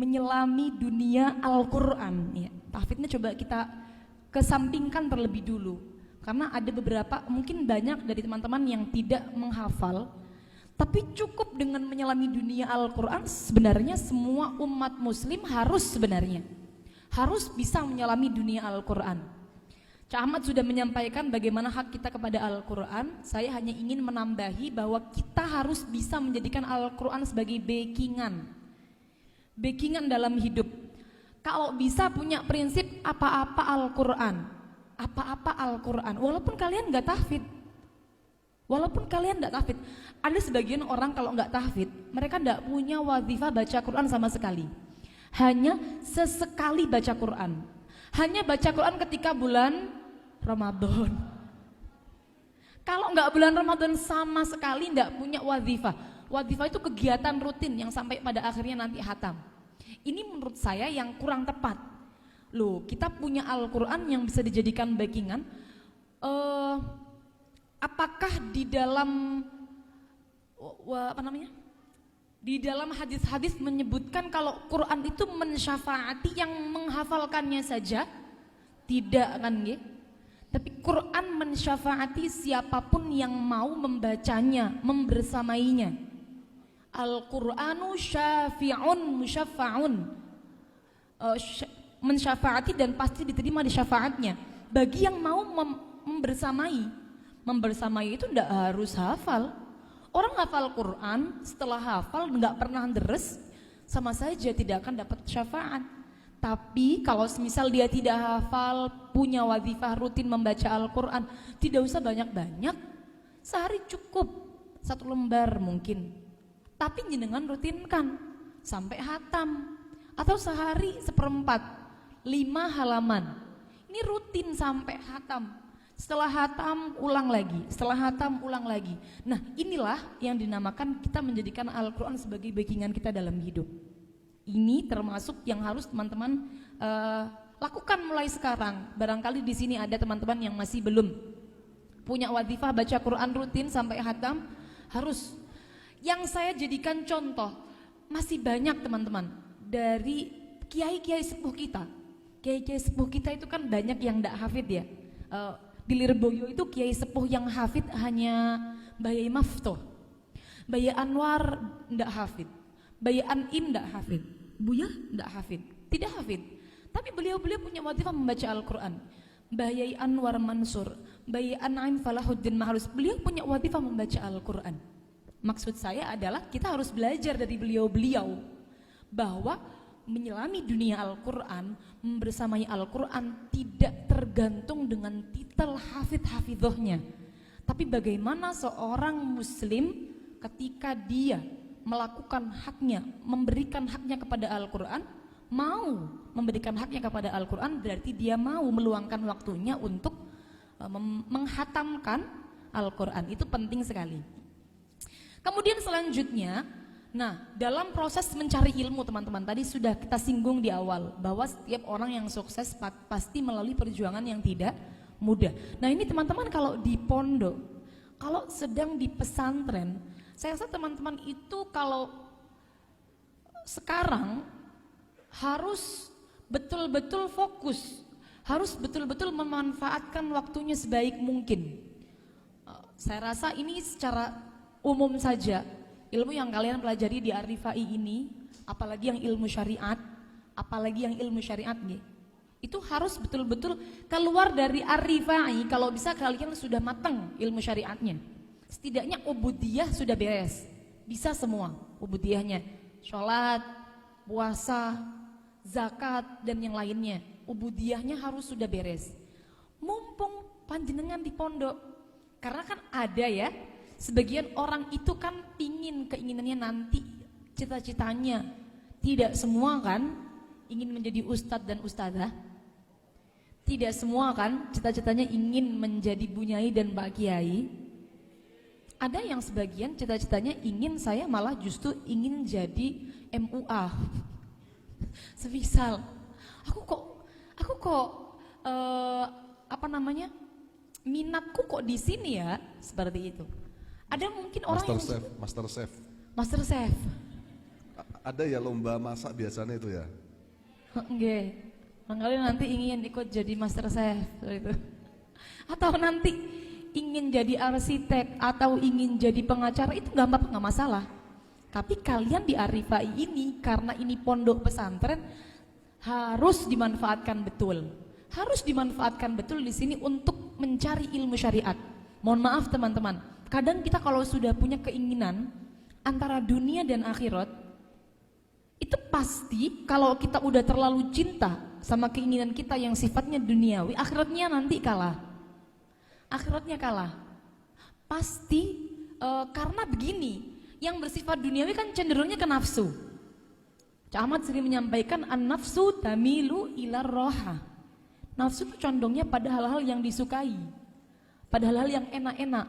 menyelami dunia Al-Quran ya. Tahfidnya coba kita kesampingkan terlebih dulu, karena ada beberapa, mungkin banyak dari teman-teman yang tidak menghafal, tapi cukup dengan menyelami dunia Al-Quran. Sebenarnya semua umat muslim harus bisa menyelami dunia Al-Quran. Cak Ahmad sudah menyampaikan bagaimana hak kita kepada Al-Quran. Saya hanya ingin menambahi bahwa kita harus bisa menjadikan Al-Quran sebagai backingan dalam hidup. Kalau bisa punya prinsip apa-apa Al-Quran, walaupun kalian nggak tahfidz. Ada sebagian orang kalau nggak tahfidz, mereka nggak punya wazifah baca Quran sama sekali. Hanya sesekali baca Quran. Hanya baca Quran ketika bulan Ramadan. Kalau nggak bulan Ramadan sama sekali nggak punya wazifah. Wazifah itu kegiatan rutin yang sampai pada akhirnya nanti hatam. Ini menurut saya yang kurang tepat. Loh, kita punya Al-Quran yang bisa dijadikan backingan. Apakah di dalam di dalam hadis-hadis menyebutkan kalau Quran itu mensyafaati yang menghafalkannya saja? Tidak kan ya? Tapi Quran mensyafaati siapapun yang mau membacanya, membersamainya. Al-Qur'anu syafi'un musyafa'un, mensyafaati dan pasti diterima di syafaatnya bagi yang mau membersamai itu tidak harus hafal. Orang hafal Quran, setelah hafal nggak pernah deres, sama saja tidak akan dapat syafaat. Tapi kalau semisal dia tidak hafal, punya wazifah rutin membaca Al-Quran, tidak usah banyak-banyak, sehari cukup 1 lembar mungkin. Tapi jenengan rutinkan sampai hatam, atau sehari 1/4, 5 halaman. Ini rutin sampai hatam. Setelah hatam ulang lagi. Nah, inilah yang dinamakan kita menjadikan Al-Quran sebagai backingan kita dalam hidup. Ini termasuk yang harus teman-teman lakukan mulai sekarang. Barangkali di sini ada teman-teman yang masih belum punya wazifah baca Quran rutin sampai hatam, harus. Yang saya jadikan contoh, masih banyak teman-teman dari kiai-kiai sepuh kita. Kiai-kiai sepuh kita itu kan banyak yang tidak hafid ya. Di Lirboyo itu kiai sepuh yang hafid hanya Bayai Maftuh, Bayai Anwar tidak hafid, Bayai Anim tidak hafid, Buya tidak hafid, tidak hafid. Tapi beliau-beliau punya wazifah membaca Al-Quran. Bayai Anwar Mansur, Bayai An'im Falahuddin Mahrus, beliau punya wazifah membaca Al-Quran. Maksud saya adalah kita harus belajar dari beliau-beliau bahwa menyelami dunia Al-Quran, membersamai Al-Quran tidak tergantung dengan titel hafidh-hafidhohnya, tapi bagaimana seorang muslim ketika dia melakukan haknya, memberikan haknya kepada Al-Quran, mau memberikan haknya kepada Al-Quran, berarti dia mau meluangkan waktunya untuk menghatamkan Al-Quran. Itu penting sekali. Kemudian selanjutnya, nah, dalam proses mencari ilmu teman-teman, tadi sudah kita singgung di awal bahwa setiap orang yang sukses pasti melalui perjuangan yang tidak mudah. Nah, ini teman-teman kalau di pondok, kalau sedang di pesantren, saya rasa teman-teman itu kalau sekarang harus betul-betul fokus, harus betul-betul memanfaatkan waktunya sebaik mungkin. Saya rasa ini secara umum saja. Ilmu yang kalian pelajari di Ar-Rifai ini, apalagi yang ilmu syariat, itu harus betul-betul keluar dari Ar-Rifai. Kalau bisa kalian sudah matang ilmu syariatnya, setidaknya ubudiyah sudah beres, bisa semua ubudiyahnya, sholat, puasa, zakat dan yang lainnya, ubudiyahnya harus sudah beres. Mumpung panjenengan di pondok, karena kan ada ya, sebagian orang itu kan keinginannya nanti, cita-citanya, tidak semua kan ingin menjadi ustadz dan ustadzah, tidak semua kan cita-citanya ingin menjadi bunyai dan pak kiai. Ada yang sebagian cita-citanya ingin, saya malah justru ingin jadi MUA. Semisal aku kok minatku kok di sini ya, seperti itu. Ada mungkin orang Master Chef. Ada ya lomba masak biasanya itu ya? Nggih. Mangkali nanti ingin ikut jadi master chef itu. Atau nanti ingin jadi arsitek atau ingin jadi pengacara itu nggak apa-apa, nggak masalah. Tapi kalian di Arifai ini karena ini pondok pesantren harus dimanfaatkan betul. Harus dimanfaatkan betul di sini untuk mencari ilmu syariat. Mohon maaf teman-teman, kadang kita kalau sudah punya keinginan antara dunia dan akhirat, itu pasti kalau kita udah terlalu cinta sama keinginan kita yang sifatnya duniawi, akhiratnya nanti kalah. Akhiratnya kalah. Pasti karena begini, yang bersifat duniawi kan cenderungnya ke nafsu. Cak Ahmad sering menyampaikan an-nafsu tamilu ila roha. Nafsu itu condongnya pada hal-hal yang disukai, pada hal-hal yang enak-enak.